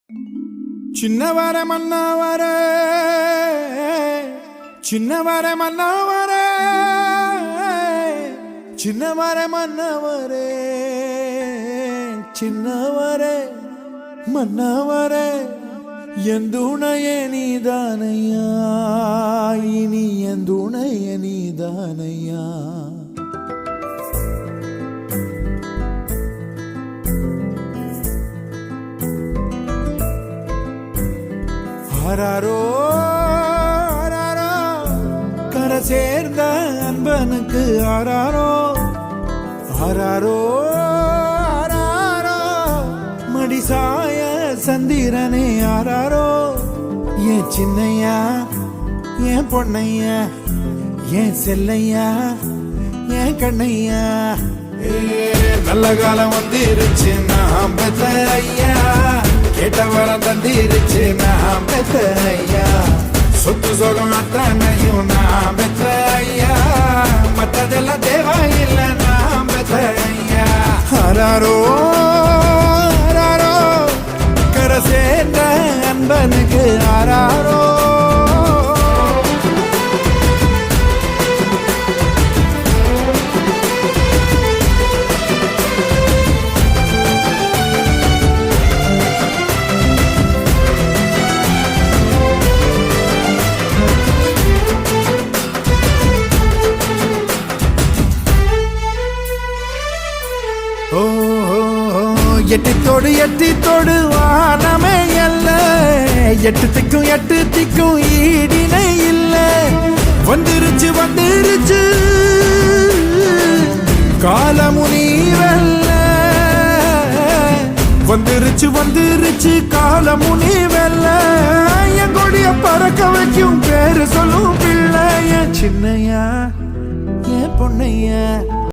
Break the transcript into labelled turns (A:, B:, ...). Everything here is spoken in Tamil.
A: சின்னவர மன்னவர சின்னவர மன்னவர சின்னவர மன்னவரே சின்னவர மன்னவர எந்துணைய நீதானையா இனி எந்துணைய நீதானையா ஆராரோ ஆராரோ கரை சேர்ந்த அன்பனுக்கு ஆராரோ ஆராரோ ஆராரோ மடிசாய சந்திரனே ஆராரோ ஏன் சின்னையா ஏன் பொன்னையா ஏன் செல்லையா ஏன் கண்ணையா நல்ல காலம் வந்துருச்சு நாம் பெத்த ஐயா கேட்ட வரம் தந்திருச்சு நாம் பெத்த ஐயா சொத்து சோகம் அத்தனையும் நாம் பெத்த ஐயா மற்றதெல்லாம் தேவையில்லை நாம் பெத்த ஐயா ஆராரோ ஆராரோ கரை சேர்ந்த அன்பனுக்கு ஆராரோ எட்டித்தோடு வானமே அல்ல எட்டு திக்கும் ஈடினை இல்ல வந்துருச்சு காலமுனிவல்ல வந்துருச்சு காலமுனிவல்ல என் கொடிய பறக்க வைக்கும் பேரு சொல்லும் பிள்ளை என் சின்னையா என் பொன்னையா